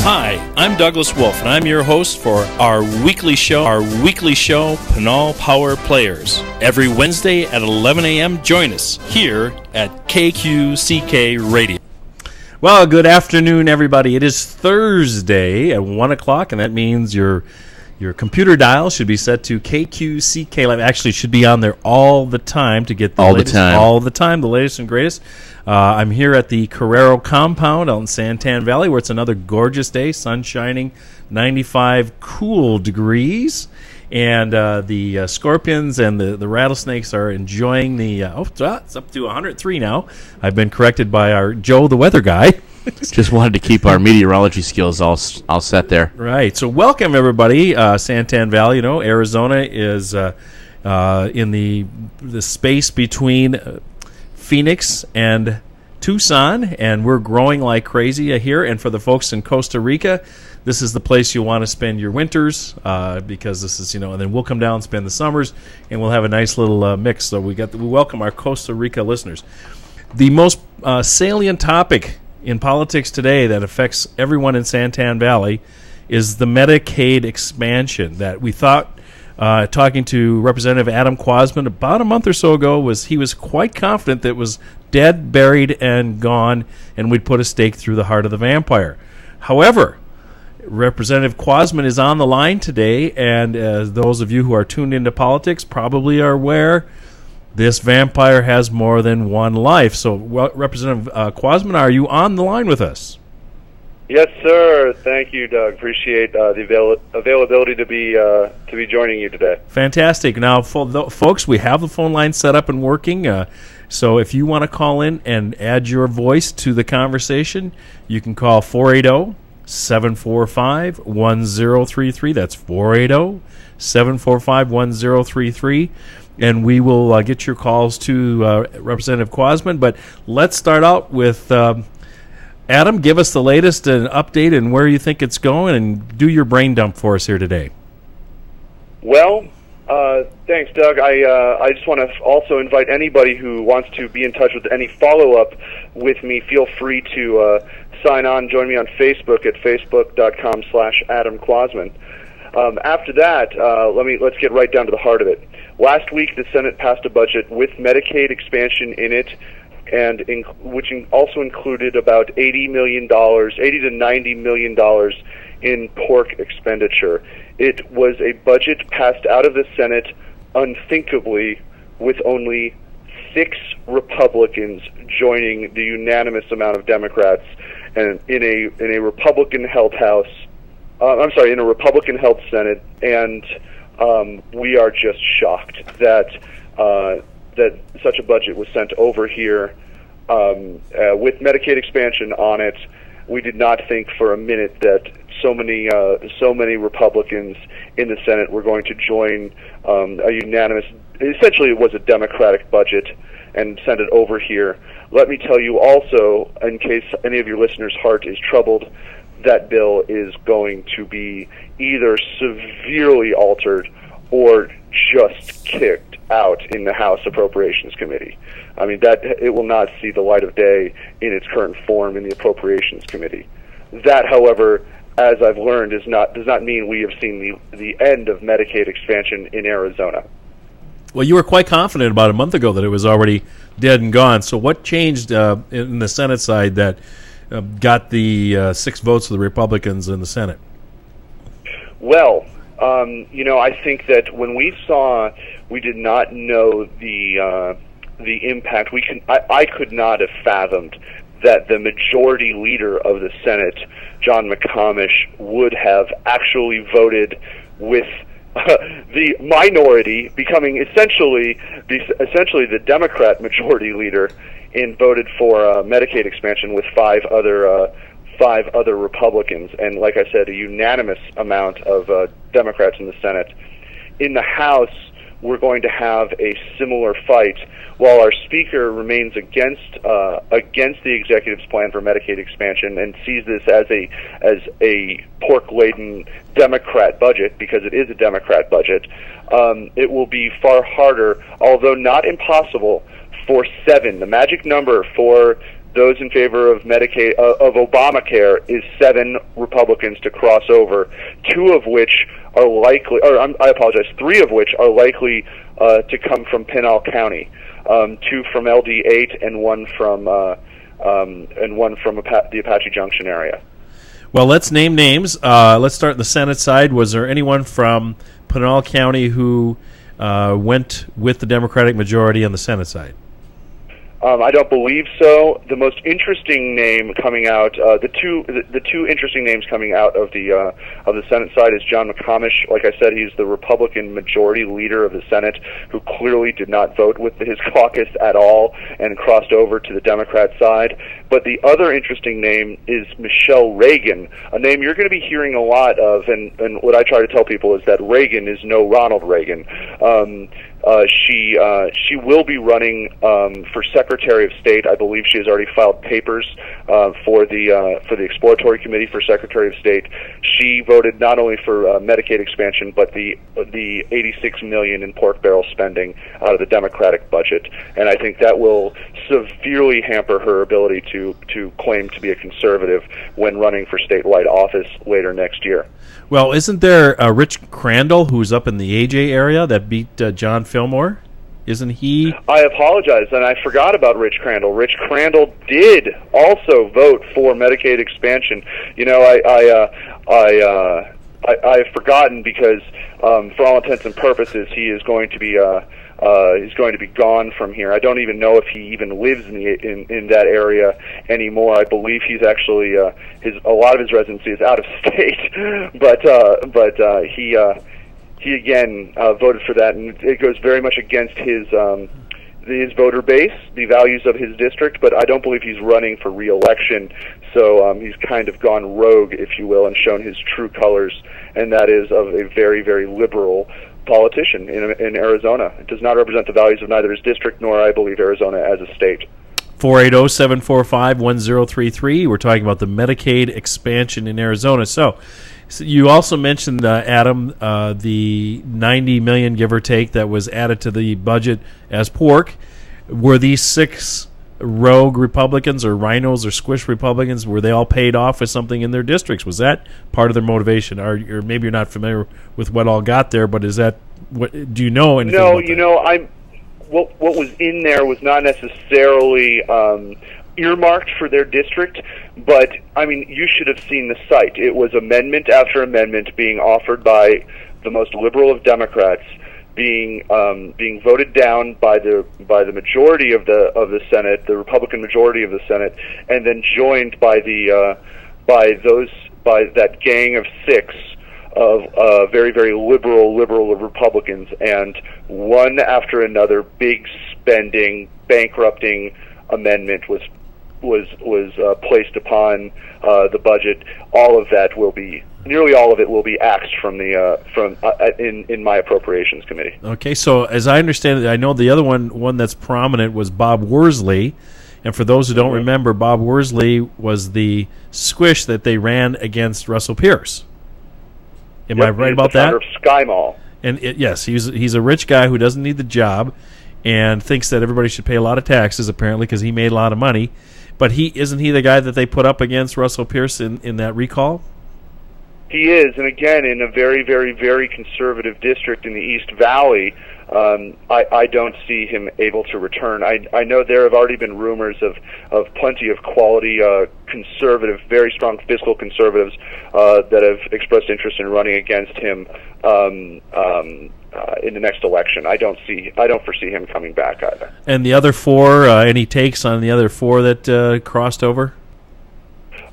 Hi, I'm Douglas Wolf, and I'm your host for our weekly show, Pinal Power Players. Every Wednesday at 11 a.m., join us here at KQCK Radio. Well, good afternoon, everybody. It is Thursday at 1 o'clock, and that means your computer dial should be set to KQCK Live. Actually, it should be on there all the time to get the latest and greatest. I'm here at the Carrero compound out in Santan Valley, where it's another gorgeous day, sun shining, 95 cool degrees, and the scorpions and the rattlesnakes are enjoying the. It's up to 103 now. I've been corrected by our Joe, the weather guy. Just wanted to keep our meteorology skills all set there. Right. So welcome, everybody. Santan Valley, Arizona is in the space between Phoenix and Tucson, and we're growing like crazy here. And for the folks in Costa Rica, this is the place you want to spend your winters because this is, and then we'll come down and spend the summers, and we'll have a nice little mix. So we welcome our Costa Rica listeners. The most salient topic in politics today that affects everyone in Santan Valley is the Medicaid expansion that we thought, talking to Representative Adam Quasman about a month or so ago, he was quite confident that it was dead, buried, and gone, and we'd put a stake through the heart of the vampire. However, Representative Quasman is on the line today, and those of you who are tuned into politics probably are aware this vampire has more than one life. So, Representative Quasman, are you on the line with us? Yes, sir. Thank you, Doug. Appreciate the availability to be joining you today. Fantastic. Now, folks, we have the phone line set up and working. So if you want to call in and add your voice to the conversation, you can call 480-745-1033. That's 480-745-1033. And we will get your calls to Representative Quasman. But let's start out with Adam. Give us the latest and update and where you think it's going, and do your brain dump for us here today. Well, thanks, Doug. I just want to also invite anybody who wants to be in touch with any follow-up with me. Feel free to sign on, join me on Facebook at facebook.com/Adam Quasman. After that, let's get right down to the heart of it. Last week, the Senate passed a budget with Medicaid expansion in it, and which also included about $80 to $90 million in pork expenditure. It was a budget passed out of the Senate unthinkably, with only 6 Republicans joining the unanimous amount of Democrats, and in a Republican-held House. In a Republican-held Senate, and we are just shocked that such a budget was sent over here with Medicaid expansion on it. We did not think for a minute that so many Republicans in the Senate were going to join a unanimous. Essentially, it was a Democratic budget and send it over here. Let me tell you also, in case any of your listeners' heart is troubled, that bill is going to be either severely altered or just kicked out in the House Appropriations Committee. I mean, that it will not see the light of day in its current form in the Appropriations Committee. That, however, as I've learned, does not mean we have seen the end of Medicaid expansion in Arizona. Well, you were quite confident about a month ago that it was already dead and gone. So what changed in the Senate side that got the 6 votes of the Republicans in the Senate? Well, I think that when we did not know the impact. I could not have fathomed that the majority leader of the Senate, John McComish, would have actually voted with the minority, becoming essentially the Democrat majority leader, and voted for Medicaid expansion with five other Republicans, and like I said, a unanimous amount of Democrats in the Senate. In the House, we're going to have a similar fight. While our Speaker remains against the executive's plan for Medicaid expansion and sees this as a pork-laden Democrat budget, because it is a Democrat budget, it will be far harder, although not impossible, for 7, the magic number for those in favor of Medicaid of Obamacare is 7 Republicans to cross over, 2 of which are likely, or I apologize, 3 of which are likely to come from Pinal County, 2 from LD8 and 1 from the Apache Junction area. Well, let's name names. Let's start on the Senate side. Was there anyone from Pinal County who went with the Democratic majority on the Senate side? I don't believe so. The most interesting name coming out, the two interesting names coming out of the Senate side is John McComish. Like I said, he's the Republican majority leader of the Senate, who clearly did not vote with his caucus at all and crossed over to the Democrat side. But the other interesting name is Michelle Reagan, a name you're going to be hearing a lot of. And what I try to tell people is that Reagan is no Ronald Reagan. She will be running for Secretary of State. I believe she has already filed papers for the Exploratory Committee for Secretary of State. She voted not only for Medicaid expansion, but the $86 million in pork barrel spending out of the Democratic budget, and I think that will severely hamper her ability to claim to be a conservative when running for statewide office later next year. Well, isn't there Rich Crandall, who's up in the AJ area, that beat John Fillmore? Isn't he? I apologize, and I forgot about Rich Crandall. Rich Crandall did also vote for Medicaid expansion. You know, I've forgotten because, for all intents and purposes, he is going to be he's going to be gone from here. I don't even know if he even lives in that area anymore. I believe he's actually a lot of his residency is out of state, but he again voted for that, and it goes very much against his voter base, the values of his district. But I don't believe he's running for re-election, so he's kind of gone rogue, if you will, and shown his true colors, and that is of a very, very liberal politician in Arizona. It does not represent the values of neither his district nor, I believe, Arizona as a state. 480-745-1033. We're talking about the Medicaid expansion in Arizona. So you also mentioned, Adam, the $90 million, give or take, that was added to the budget as pork. Were these 6 rogue Republicans or rhinos or squish Republicans, were they all paid off with something in their districts? Was that part of their motivation? Or maybe you're not familiar with what all got there, but is that what? Do you know anything about that? You know, what was in there was not necessarily earmarked for their district, but I mean, you should have seen the site. It was amendment after amendment being offered by the most liberal of Democrats, being voted down by the majority of the Senate, the Republican majority of the Senate, and then joined by that gang of 6 of very, very liberal Republicans, and one after another big spending, bankrupting amendment was placed upon the budget. Nearly all of it will be axed from in my appropriations committee. Okay, so as I understand it, I know the other one that's prominent was Bob Worsley, and for those who don't remember, Bob Worsley was the squish that they ran against Russell Pierce. Am I right about that? Of Sky Mall. And yes, he's a rich guy who doesn't need the job and thinks that everybody should pay a lot of taxes, apparently, because he made a lot of money. But isn't he the guy that they put up against Russell Pierce in that recall? He is, and again, in a very, very, very conservative district in the East Valley, I don't see him able to return. I know there have already been rumors of plenty of quality conservative, very strong fiscal conservatives that have expressed interest in running against him in the next election. I don't foresee him coming back either. And the other 4, any takes on the other 4 that crossed over?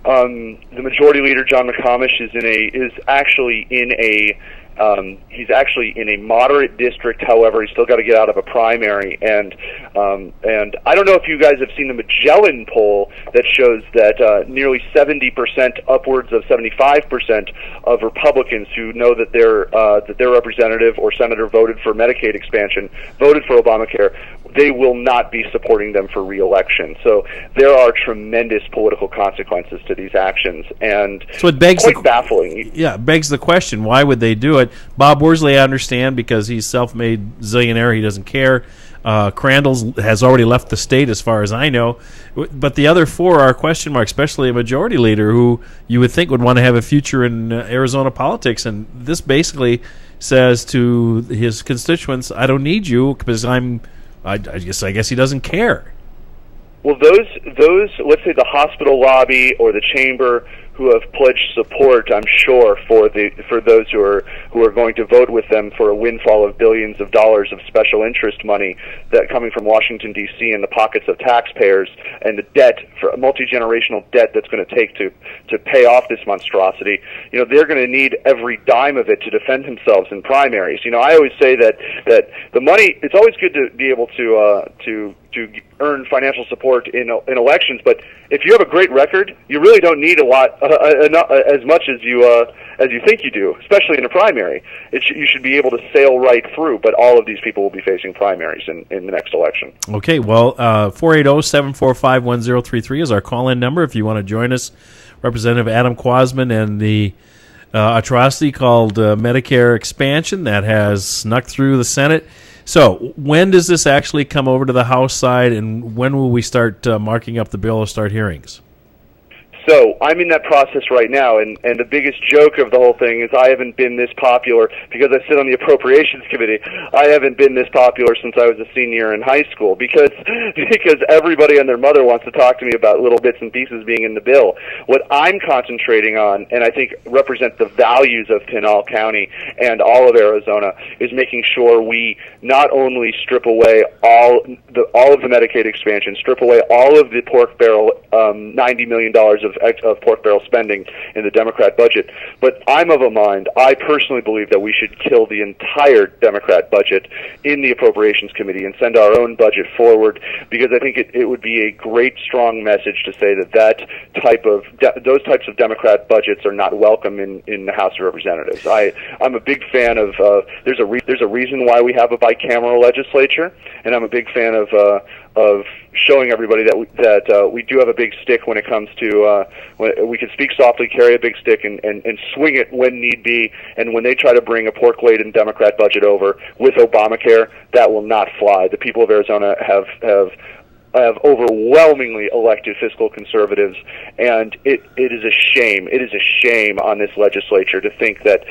The majority leader, John McComish, is actually in a moderate district. However, he's still got to get out of a primary, and I don't know if you guys have seen the Magellan poll that shows that nearly 70%, upwards of 75% of Republicans who know that their representative or senator voted for Medicaid expansion, voted for Obamacare, they will not be supporting them for re-election. So there are tremendous political consequences to these actions, and so it begs quite baffling. Yeah, it begs the question: why would they do it? Bob Worsley, I understand, because he's self-made zillionaire. He doesn't care. Crandall's has already left the state, as far as I know. But the other four are question marks, especially a majority leader who you would think would want to have a future in Arizona politics. And this basically says to his constituents, "I don't need you because I guess he doesn't care." Well, those let's say the hospital lobby or the chamber who have pledged support, I'm sure, for those who are going to vote with them for a windfall of billions of dollars of special interest money that coming from Washington D.C. in the pockets of taxpayers, and the debt, for multi-generational debt that's going to take to pay off this monstrosity. They're going to need every dime of it to defend themselves in primaries. I always say that the money, it's always good to be able to earn financial support in elections, but if you have a great record, you really don't need a lot, as much as you think you do, especially in a primary. You should be able to sail right through, but all of these people will be facing primaries in the next election. Okay, well, 480-745-1033 is our call-in number if you want to join us. Representative Adam Quasman and the atrocity called Medicare expansion that has snuck through the Senate. So when does this actually come over to the House side, and when will we start marking up the bill or start hearings? So I'm in that process right now, and the biggest joke of the whole thing is I haven't been this popular, because I sit on the Appropriations Committee, I haven't been this popular since I was a senior in high school, because everybody and their mother wants to talk to me about little bits and pieces being in the bill. What I'm concentrating on, and I think represent the values of Pinal County and all of Arizona, is making sure we not only strip away all of the Medicaid expansion, strip away all of the pork barrel, $90 million of pork barrel spending in the Democrat budget. But I'm of a mind, I personally believe that we should kill the entire Democrat budget in the Appropriations Committee and send our own budget forward, because I think it would be a great, strong message to say that those types of Democrat budgets are not welcome in the House of Representatives. I'm a big fan of, there's a reason why we have a bicameral legislature, and I'm a big fan of showing everybody that we do have a big stick when it comes to when we can speak softly, carry a big stick, and swing it when need be. And when they try to bring a pork-laden Democrat budget over with Obamacare, that will not fly. The people of Arizona have overwhelmingly elected fiscal conservatives, and it is a shame. It is a shame on this legislature to think that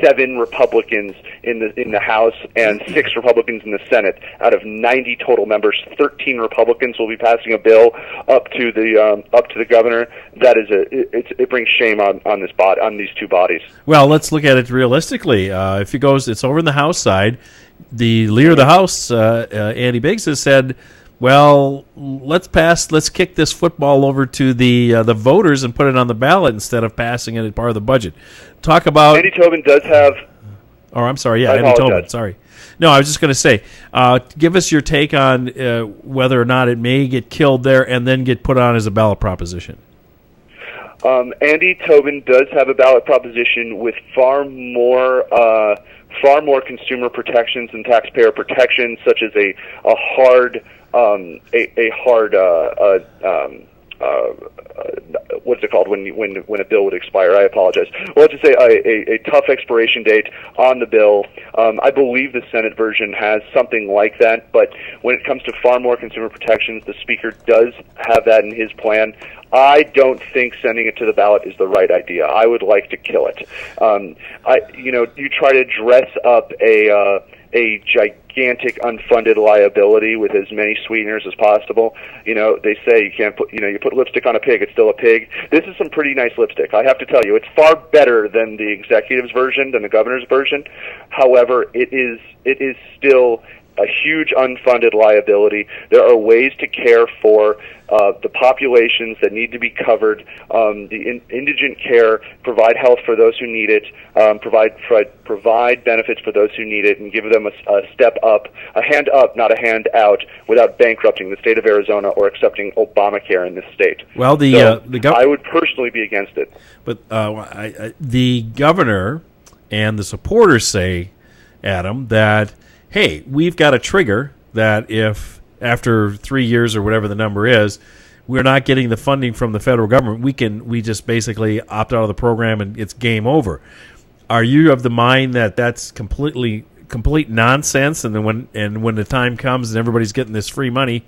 7 Republicans in the House and 6 Republicans in the Senate, out of 90 total members, 13 Republicans will be passing a bill up to the governor. That is it brings shame on these two bodies. Well, let's look at it realistically. If it's over in the House side, the leader of the House, Andy Biggs, has said, well, let's kick this football over to the voters and put it on the ballot instead of passing it as part of the budget. Talk about Andy Tobin does have. Oh, I'm sorry. Yeah, Andy Tobin. Sorry. No, I was just going to say, give us your take on whether or not it may get killed there and then get put on as a ballot proposition. Andy Tobin does have a ballot proposition with far more consumer protections and taxpayer protections, such as a hard what's it called when a bill would expire? I apologize. Well, let's just say a tough expiration date on the bill. I believe the Senate version has something like that, but when it comes to far more consumer protections, the Speaker does have that in his plan. I don't think sending it to the ballot is the right idea. I would like to kill it. You try to dress up a gigantic unfunded liability with as many sweeteners as possible. They say you can't put, you put lipstick on a pig, it's still a pig. This is some pretty nice lipstick. I have to tell you, it's far better than the executive's version, than the governor's version. However, it is still a huge unfunded liability. There are ways to care for the populations that need to be covered, the indigent care, provide health for those who need it, provide benefits for those who need it, and give them a step up, a hand up, not a hand out, without bankrupting the state of Arizona or accepting Obamacare in this state. Well, I would personally be against it. But the governor and the supporters say, Adam, that hey, we've got a trigger that if after 3 years or whatever the number is, we're not getting the funding from the federal government, we just basically opt out of the program and it's game over. Are you of the mind that that's completely complete nonsense, and then when the time comes and everybody's getting this free money,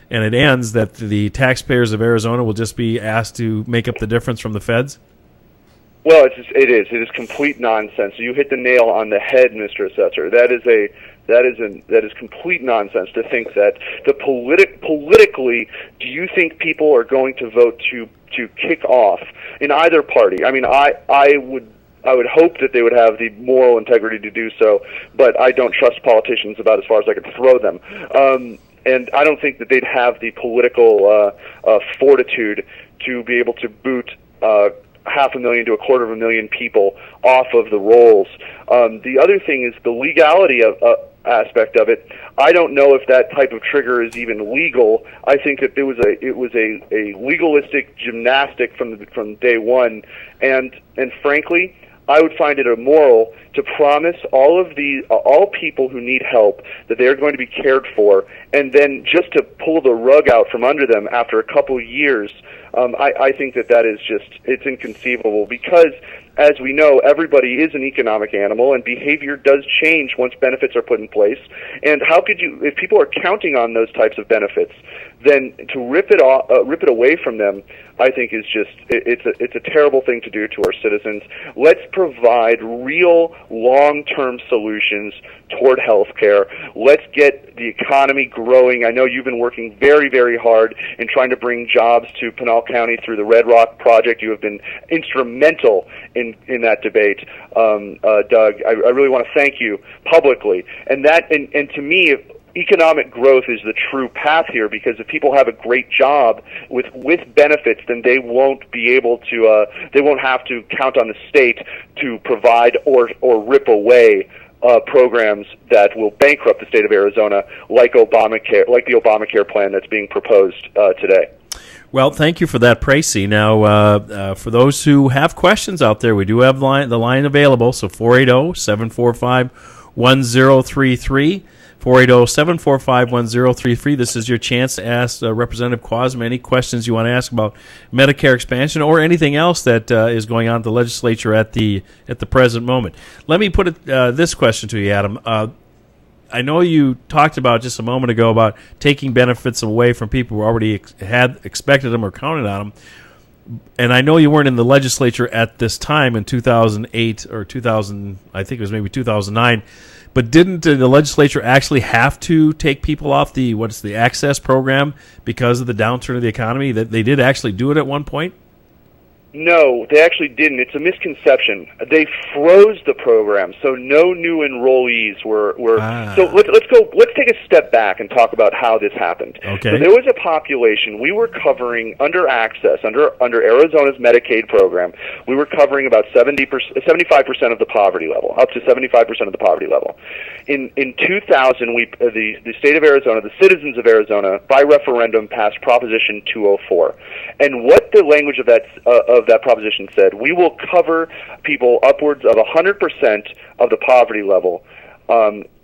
and it ends, that the taxpayers of Arizona will just be asked to make up the difference from the feds? Well, it is complete nonsense. You hit the nail on the head, Mr. Assessor. That is complete nonsense to think that politically, do you think people are going to vote to kick off in either party? I mean, I would hope that they would have the moral integrity to do so, but I don't trust politicians about as far as I can throw them. And I don't think that they'd have the political fortitude to be able to boot 500,000 to 250,000 people off of the rolls. The other thing is the legality aspect of it. I don't know if that type of trigger is even legal. I think that it was a legalistic gymnastic from day one, and frankly, I would find it immoral to promise all people who need help that they are going to be cared for, and then just to pull the rug out from under them after a couple of years. I think that is it's inconceivable, because as we know, everybody is an economic animal, and behavior does change once benefits are put in place. And how could you, if people are counting on those types of benefits, then to rip it away from them, I think is just it's a terrible thing to do to our citizens. Let's provide real long-term solutions toward health care. Let's get the economy growing. I know you've been working very, very hard in trying to bring jobs to Pinal County through the Red Rock Project. You have been instrumental in that debate, Doug. I really want to thank you publicly. And to me, economic growth is the true path here, because if people have a great job with benefits, then they won't be able to they won't have to count on the state to provide or rip away programs that will bankrupt the state of Arizona, like Obamacare, like the Obamacare plan that's being proposed today. Well, thank you for that, Precy. Now, for those who have questions out there, we do have the line available, so 480-745-1033. 480-745-1033. This is your chance to ask Representative Quasma any questions you want to ask about Medicare expansion or anything else that is going on at the legislature at the present moment. Let me put this question to you, Adam. I know you talked about just a moment ago about taking benefits away from people who already had expected them or counted on them. And I know you weren't in the legislature at this time in 2008 or 2000, I think it was maybe 2009. But didn't the legislature actually have to take people off the Access program because of the downturn of the economy? That they did actually do it at one point? No, they actually didn't. It's a misconception. They froze the program, so no new enrollees were. So let's take a step back and talk about how this happened. Okay. So there was a population we were covering under Access, under Arizona's Medicaid program. We were covering about 75% of the poverty level, up to 75% of the poverty level. In 2000, the state of Arizona, the citizens of Arizona, by referendum passed Proposition 204, and what the language of that proposition said, we will cover people upwards of 100% of the poverty level,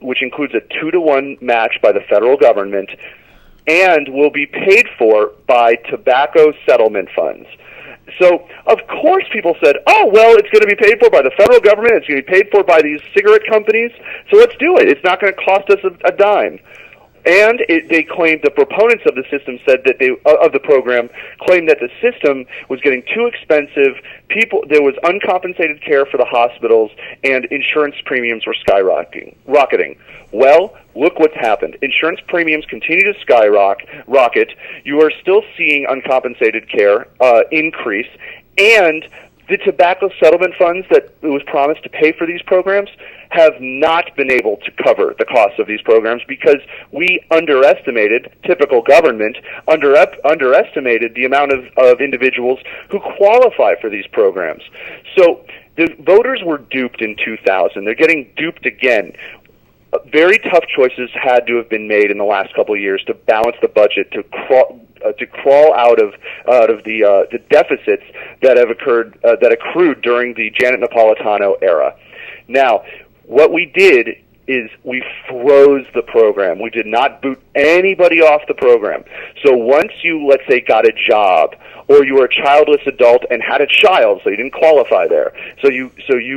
which includes a 2-to-1 match by the federal government, and will be paid for by tobacco settlement funds. So, of course, people said, oh, well, it's going to be paid for by the federal government, it's going to be paid for by these cigarette companies, so let's do it. It's not going to cost us a dime. And they claimed, the proponents of the system said that of the program claimed that the system was getting too expensive. There was uncompensated care for the hospitals, and insurance premiums were skyrocketing. Well, look what's happened. Insurance premiums continue to skyrocket. You are still seeing uncompensated care increase, and the tobacco settlement funds that it was promised to pay for these programs have not been able to cover the costs of these programs, because we underestimated, typical government, underestimated the amount of individuals who qualify for these programs. So the voters were duped in 2000. They're getting duped again. Very tough choices had to have been made in the last couple of years to balance the budget, to crawl out of the deficits that have accrued during the Janet Napolitano era. Now, what we did is we froze the program. We did not boot anybody off the program. So once you, let's say, got a job, or you were a childless adult and had a child, so you didn't qualify there, so you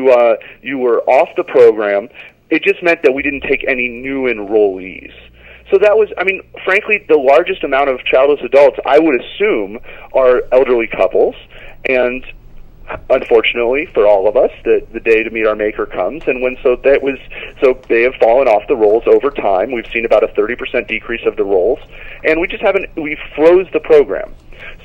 were off the program, it just meant that we didn't take any new enrollees. So that was, I mean, frankly, the largest amount of childless adults, I would assume, are elderly couples, and unfortunately for all of us, the day to meet our maker comes, and so they have fallen off the rolls over time. We've seen about a 30% decrease of the rolls, and we froze the program.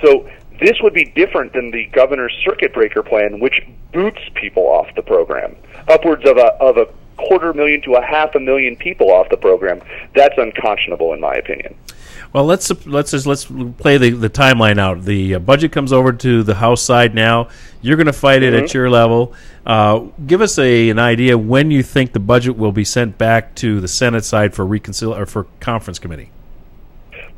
So this would be different than the governor's circuit breaker plan, which boots people off the program, upwards of a 250,000 to 500,000 people off the program. That's unconscionable, in my opinion. Well, let's play the timeline out. The budget comes over to the House side now. You're going to fight it at your level. Give us an idea when you think the budget will be sent back to the Senate side for for conference committee.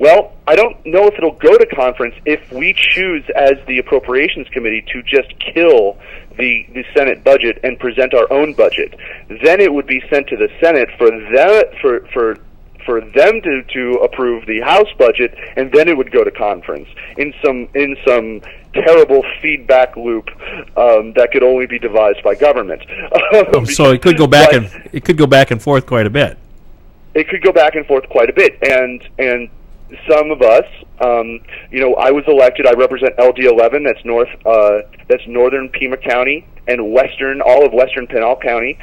Well, I don't know if it'll go to conference if we choose as the Appropriations Committee to just kill the Senate budget and present our own budget. Then it would be sent to the Senate for them to approve the House budget, and then it would go to conference in some terrible feedback loop that could only be devised by government. So it could go back and forth quite a bit. It could go back and forth quite a bit, and some of us, I was elected. I represent LD11. That's northern Pima County and all of western Pinal County.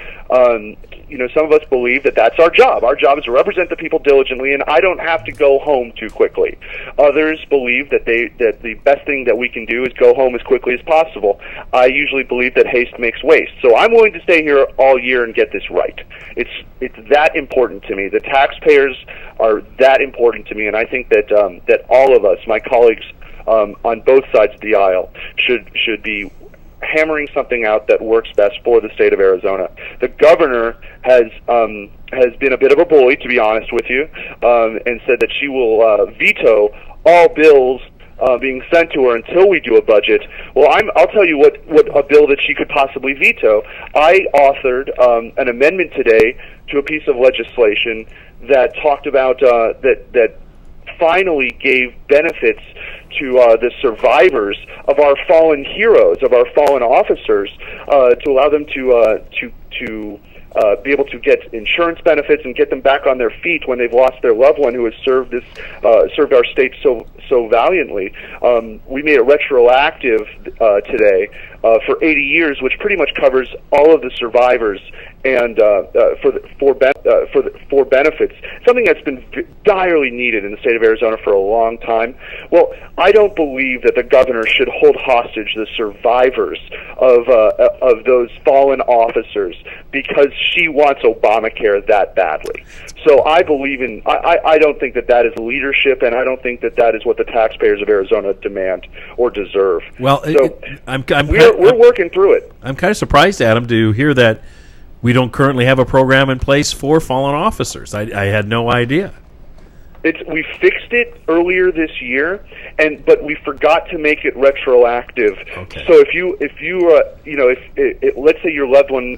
Some of us believe that that's our job. Our job is to represent the people diligently, and I don't have to go home too quickly. Others believe that the best thing that we can do is go home as quickly as possible. I usually believe that haste makes waste. So I'm willing to stay here all year and get this right. It's that important to me. The taxpayers are that important to me, and I think that all of us, my colleagues on both sides of the aisle, should be hammering something out that works best for the state of Arizona. The governor has been a bit of a bully, to be honest with you, and said that she will veto all bills being sent to her until we do a budget. Well, I'll tell you what a bill that she could possibly veto. I authored an amendment today to a piece of legislation that talked about that finally gave benefits to the survivors of our fallen heroes, of our fallen officers, to allow them to be able to get insurance benefits and get them back on their feet when they've lost their loved one who has served our state so valiantly. We made it retroactive today for 80 years, which pretty much covers all of the survivors and for benefits, something that's been direly needed in the state of Arizona for a long time. Well, I don't believe that the governor should hold hostage the survivors of those fallen officers because she wants Obamacare that badly. So I believe I don't think that is leadership, and I don't think that is what the taxpayers of Arizona demand or deserve. Well, so we're working through it. I'm kind of surprised, Adam, to hear that we don't currently have a program in place for fallen officers. I had no idea. We fixed it earlier this year, but we forgot to make it retroactive. Okay. So if let's say your loved one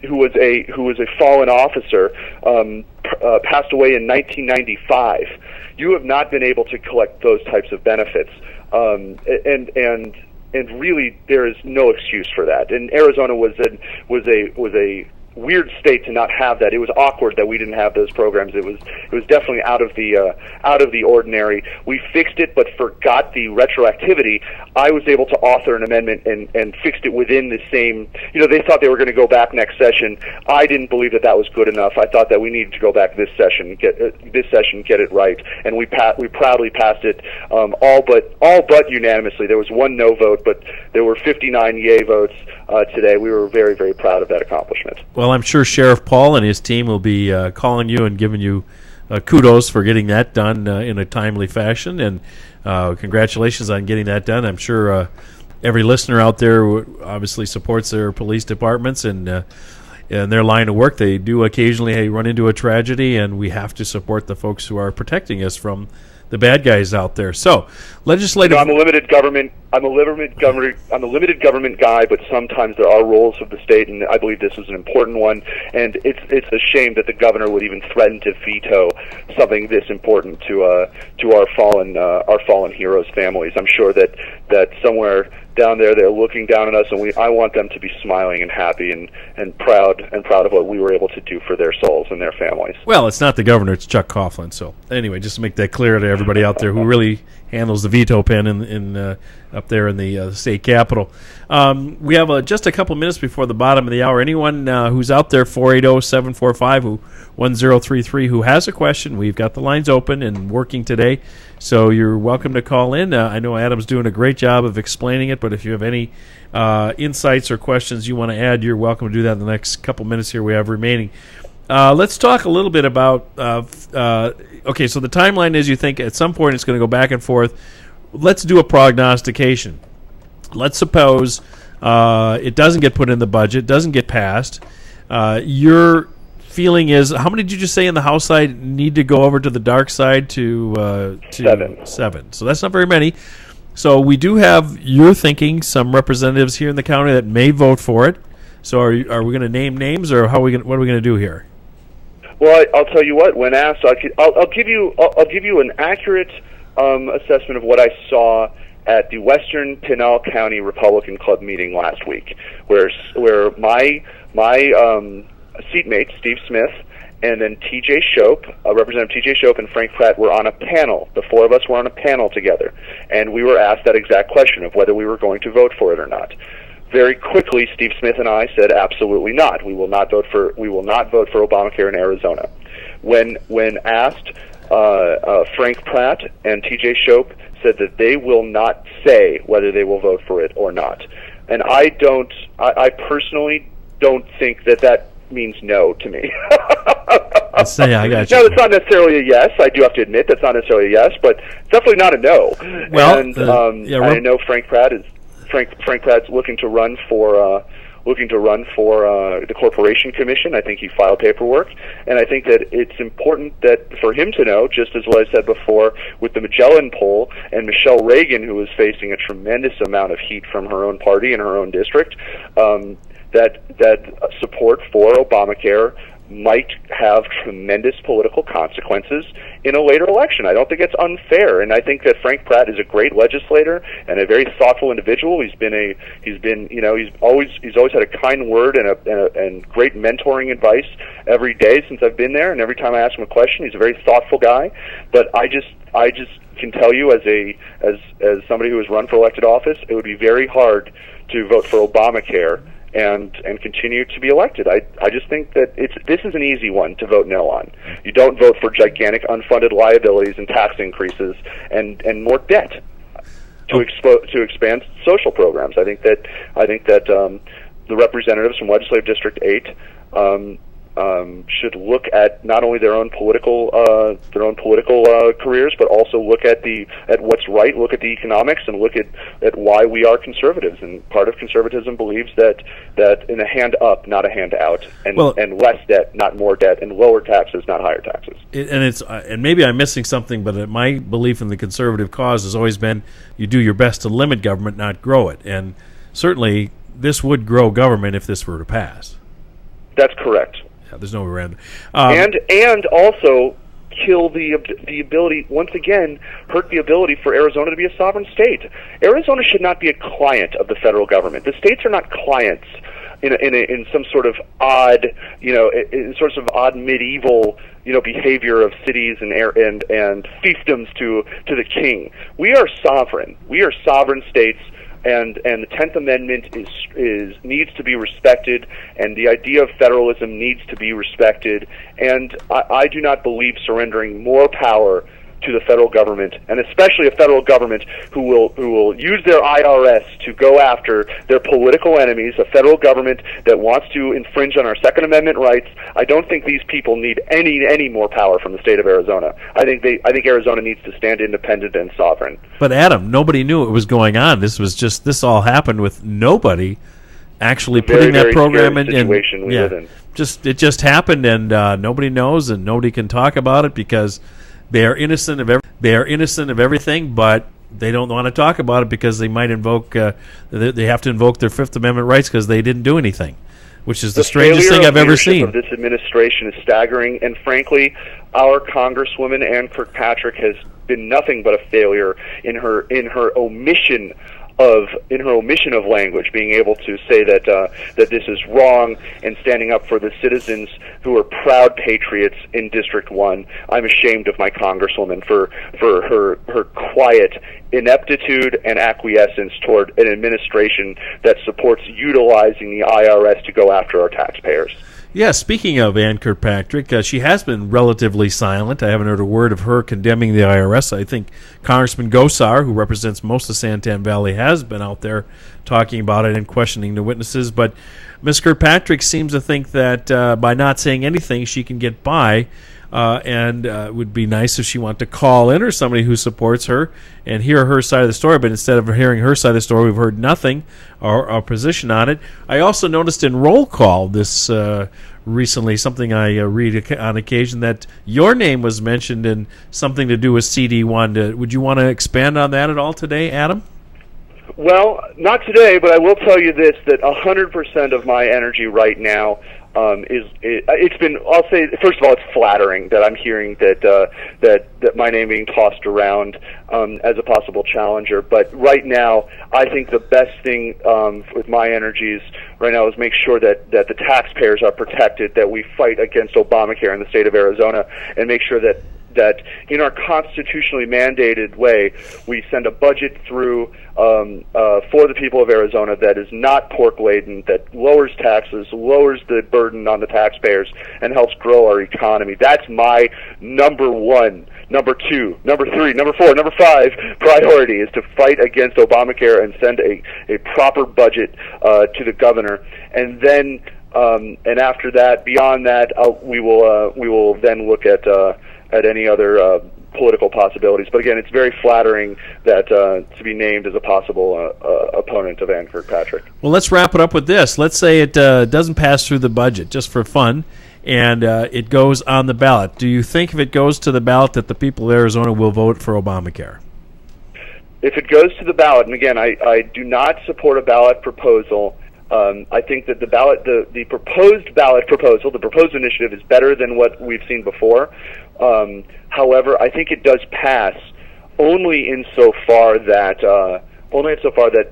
who was a fallen officer passed away in 1995, you have not been able to collect those types of benefits, and really there is no excuse for that. And Arizona was a weird state to not have that. It was awkward that we didn't have those programs. It was definitely out of the ordinary. We fixed it, but forgot the retroactivity. I was able to author an amendment and fixed it within the same. They thought they were going to go back next session. I didn't believe that was good enough. I thought that we needed to go back this session, get it right, and we proudly passed it, all but unanimously. There was one no vote, but there were 59 yay votes today. We were very, very proud of that accomplishment. Well, I'm sure Sheriff Paul and his team will be calling you and giving you kudos for getting that done in a timely fashion, and congratulations on getting that done. I'm sure every listener out there obviously supports their police departments and their line of work. They do occasionally run into a tragedy, and we have to support the folks who are protecting us from the bad guys out there. So, legislative. I'm a limited government. I'm a limited government guy, but sometimes there are roles of the state, and I believe this is an important one. And it's a shame that the governor would even threaten to veto something this important to our fallen heroes' families. I'm sure that somewhere down there they're looking down on us, and I want them to be smiling and happy and proud of what we were able to do for their souls and their families. Well, it's not the governor; it's Chuck Coughlin. So anyway, just to make that clear to everybody out there who really handles the veto pen in up there in the state capitol. We have just a couple minutes before the bottom of the hour. Anyone who's out there, 480-745-1033, who has a question, we've got the lines open and working today, so you're welcome to call in. I know Adam's doing a great job of explaining it, but if you have any insights or questions you want to add, you're welcome to do that in the next couple minutes here we have remaining. Let's talk a little bit about, okay, so the timeline is you think at some point it's going to go back and forth. Let's do a prognostication. Let's suppose it doesn't get put in the budget, doesn't get passed. Your feeling is, how many did you just say in the House side need to go over to the dark side to 7? So that's not very many. So we do have, you're thinking, some representatives here in the county that may vote for it. So are we going to name names, or what are we going to do here? Well, I'll tell you what. When asked, I'll give you an accurate assessment of what I saw at the Western Pinal County Republican Club meeting last week, where my seatmate Steve Smith and then T.J. Shope, Representative T.J. Shope and Frank Pratt were on a panel. The four of us were on a panel together, and we were asked that exact question of whether we were going to vote for it or not. Very quickly, Steve Smith and I said, absolutely not. We will not vote for Obamacare in Arizona. When asked, Frank Pratt and T.J. Shope said that they will not say whether they will vote for it or not. And I personally don't think that means no to me. Let's say I got you. No, it's not necessarily a yes. I do have to admit that's not necessarily a yes, but it's definitely not a no. Well, and I know Frank Pratt's looking to run for the Corporation Commission. I think he filed paperwork, and I think that it's important that for him to know, just as what I said before with the Magellan poll and Michelle Reagan, who is facing a tremendous amount of heat from her own party and her own district, that support for Obamacare might have tremendous political consequences in a later election. I don't think it's unfair, and I think that Frank Pratt is a great legislator and a very thoughtful individual. He's always had a kind word and great mentoring advice every day since I've been there, and every time I ask him a question, he's a very thoughtful guy. But I just can tell you, as somebody who has run for elected office, it would be very hard to vote for Obamacare and continue to be elected. I just think that this is an easy one to vote no on. You don't vote for gigantic unfunded liabilities and tax increases and more debt to expand social programs. I think that the representatives from Legislative District 8 should look at not only their own political careers, but also look at what's right, look at the economics, and look at why we are conservatives. And part of conservatism believes that in a hand up, not a hand out, and less debt, not more debt, and lower taxes, not higher taxes. And maybe I'm missing something, but my belief in the conservative cause has always been you do your best to limit government, not grow it. And certainly this would grow government if this were to pass. That's correct. There's no way around it. And also kill the ability, once again, hurt the ability for Arizona to be a sovereign state. Arizona should not be a client of the federal government. The states are not clients in some sort of odd, in sorts of odd medieval, behavior of cities and fiefdoms to the king. We are sovereign. We are sovereign states. And the 10th Amendment needs to be respected, and the idea of federalism needs to be respected. And I do not believe surrendering more power to the federal government, and especially a federal government who will use their IRS to go after their political enemies, a federal government that wants to infringe on our Second Amendment rights. I don't think these people need any more power from the state of Arizona. I think Arizona needs to stand independent and sovereign. But Adam, nobody knew it was going on. This all happened with nobody actually putting that program in. Situation we live in. It just happened, and nobody knows, and nobody can talk about it because they are innocent of everything. they are innocent of everything, but they don't want to talk about it because they might invoke they have to invoke their Fifth Amendment rights because they didn't do anything, which is the strangest thing I've ever seen. The failure of this administration is staggering, and frankly, our Congresswoman Ann Kirkpatrick has been nothing but a failure in her omission of language, being able to say that this is wrong and standing up for the citizens who are proud patriots in District 1. I'm ashamed of my Congresswoman for her quiet ineptitude and acquiescence toward an administration that supports utilizing the IRS to go after our taxpayers. Yeah, speaking of Ann Kirkpatrick, she has been relatively silent. I haven't heard a word of her condemning the IRS. I think Congressman Gosar, who represents most of Santan Valley, has been out there talking about it and questioning the witnesses. But Ms. Kirkpatrick seems to think that by not saying anything, she can get by. And it would be nice if she wanted to call in or somebody who supports her and hear her side of the story. But instead of hearing her side of the story, we've heard nothing or our position on it. I also noticed in roll call this recently, something I read on occasion, that your name was mentioned in something to do with CD1. Would you want to expand on that at all today, Adam? Well, not today, but I will tell you this, that 100% of my energy right now it's been, I'll say, first of all, it's flattering that I'm hearing that my name being tossed around as a possible challenger. But right now, I think the best thing with my energies right now is make sure that the taxpayers are protected, that we fight against Obamacare in the state of Arizona, and make sure that in our constitutionally mandated way, we send a budget through for the people of Arizona that is not pork-laden, that lowers taxes, lowers the burden on the taxpayers, and helps grow our economy. That's my number one, number two, number three, number four, number five priority, is to fight against Obamacare and send a proper budget to the governor. And then, and after that, beyond that, we will then look at any other political possibilities. But again, it's very flattering that to be named as a possible opponent of Ann Kirkpatrick. Well, let's wrap it up with this. Let's say it doesn't pass through the budget, just for fun, and it goes on the ballot. Do you think if it goes to the ballot that the people of Arizona will vote for Obamacare? If it goes to the ballot, and again, I do not support a ballot proposal. I think that the proposed ballot proposal, the proposed initiative, is better than what we've seen before. However, I think it does pass only insofar that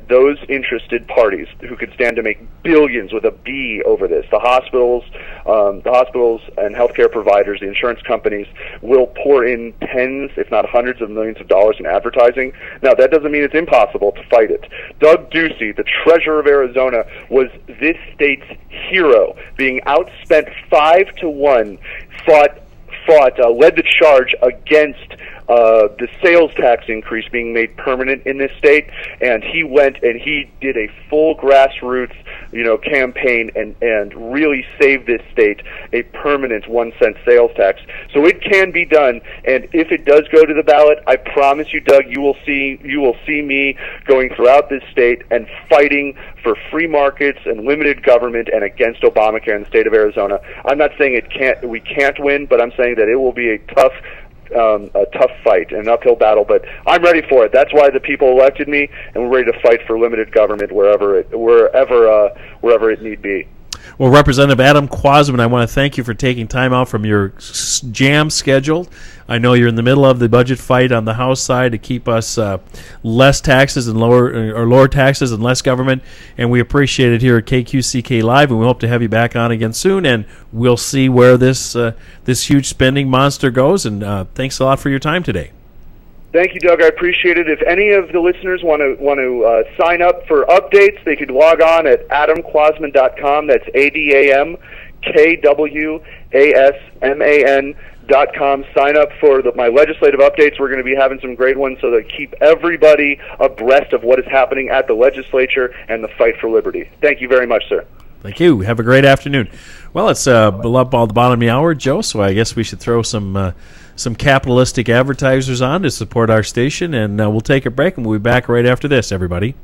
those interested parties who could stand to make billions with a B over this, the hospitals and healthcare providers, the insurance companies, will pour in tens, if not hundreds of millions of dollars in advertising. Now, that doesn't mean it's impossible to fight it. Doug Ducey, the treasurer of Arizona, was this state's hero, being outspent 5-1, led the charge against the sales tax increase being made permanent in this state, and he went and he did a full grassroots, campaign and really saved this state a permanent 1-cent sales tax. So it can be done, and if it does go to the ballot, I promise you, Doug, you will see me going throughout this state and fighting for free markets and limited government and against Obamacare in the state of Arizona. I'm not saying we can't win, but I'm saying that it will be a tough fight, an uphill battle, but I'm ready for it. That's why the people elected me, and we're ready to fight for limited government wherever it need be. Well, Representative Adam Quasman, I want to thank you for taking time out from your jam schedule. I know you're in the middle of the budget fight on the House side to keep us less taxes and lower taxes and less government, and we appreciate it here at KQCK Live, and we hope to have you back on again soon, and we'll see where this huge spending monster goes, and thanks a lot for your time today. Thank you, Doug. I appreciate it. If any of the listeners want to sign up for updates, they could log on at adamquasman.com. That's ADAMKWASMAN.com. Sign up for my legislative updates. We're going to be having some great ones so that keep everybody abreast of what is happening at the legislature and the fight for liberty. Thank you very much, sir. Thank you. Have a great afternoon. Well, it's up all the bottom of the hour, Joe, so I guess we should throw some capitalistic advertisers on to support our station, and we'll take a break, and we'll be back right after this, everybody.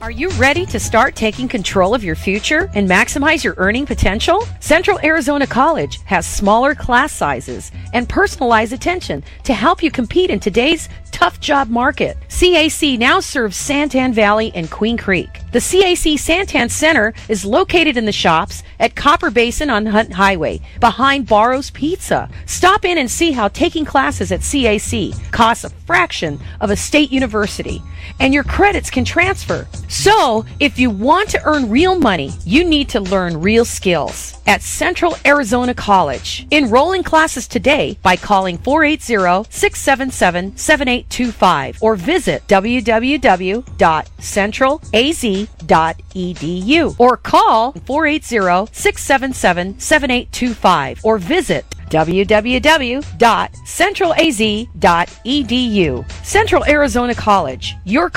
Are you ready to start taking control of your future and maximize your earning potential? Central Arizona College has smaller class sizes and personalized attention to help you compete in today's tough job market. CAC now serves Santan Valley and Queen Creek. The CAC Santan Center is located in the shops at Copper Basin on Hunt Highway, behind Barrow's Pizza. Stop in and see how taking classes at CAC costs a fraction of a state university, and your credits can transfer. So, if you want to earn real money, you need to learn real skills at Central Arizona College. Enroll in classes today by calling 480-677-7825 or visit www.centralaz.edu or call 480-677-7825 or visit www.centralaz.edu. Central Arizona College, your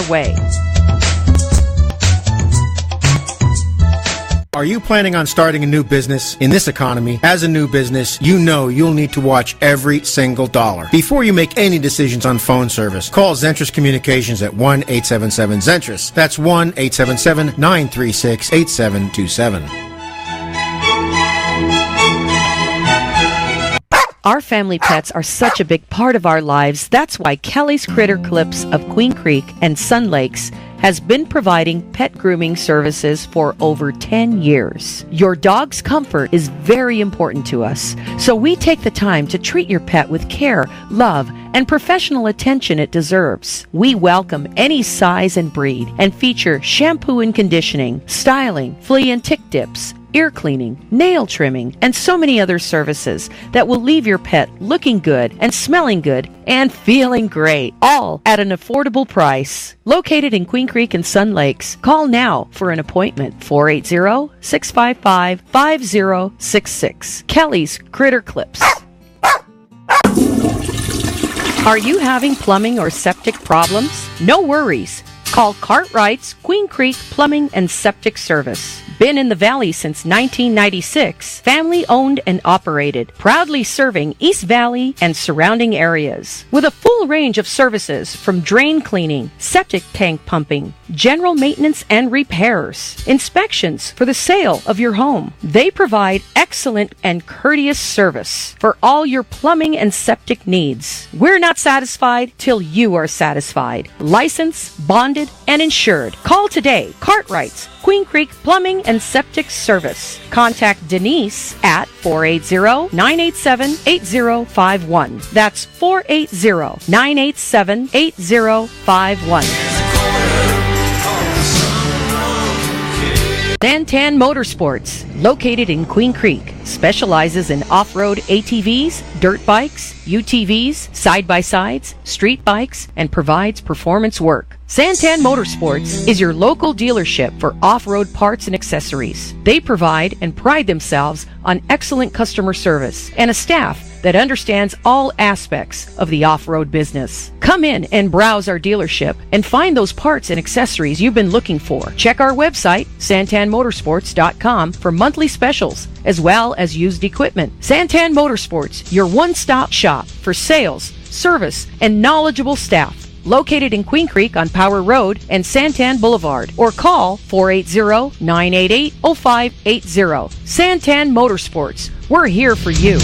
way. Are you planning on starting a new business in this economy? As a new business, you know you'll need to watch every single dollar. Before you make any decisions on phone service, call Zentris Communications at 1-877-ZENTRIS. That's 1-877-936-8727. Our family pets are such a big part of our lives. That's why Kelly's Critter Clips of Queen Creek and Sun Lakes has been providing pet grooming services for over 10 years. Your dog's comfort is very important to us, so we take the time to treat your pet with care, love, and professional attention it deserves. We welcome any size and breed and feature shampoo and conditioning, styling, flea and tick dips, ear cleaning, nail trimming, and so many other services that will leave your pet looking good and smelling good and feeling great, all at an affordable price. Located in Queen Creek and Sun Lakes, call now for an appointment, 480-655-5066. Kelly's Critter Clips. Are you having plumbing or septic problems? No worries. Call Cartwright's Queen Creek Plumbing and Septic Service. Been in the Valley since 1996. Family owned and operated. Proudly serving East Valley and surrounding areas. With a full range of services from drain cleaning, septic tank pumping, general maintenance and repairs, inspections for the sale of your home. They provide excellent and courteous service for all your plumbing and septic needs. We're not satisfied till you are satisfied. Licensed, bonded, and insured. Call today. Cartwright's Queen Creek Plumbing and Septic Service. Contact Denise at 480-987-8051. That's 480-987-8051. Santan Motorsports, located in Queen Creek, specializes in off-road ATVs, dirt bikes, UTVs, side-by-sides, street bikes, and provides performance work. Santan Motorsports is your local dealership for off-road parts and accessories. They provide and pride themselves on excellent customer service and a staff that understands all aspects of the off-road business. Come in and browse our dealership and find those parts and accessories you've been looking for. Check our website, santanmotorsports.com, for monthly specials as well as used equipment. Santan Motorsports, your one-stop shop for sales, service, and knowledgeable staff. Located in Queen Creek on Power Road and Santan Boulevard, or call 480-988-0580. Santan Motorsports, we're here for you.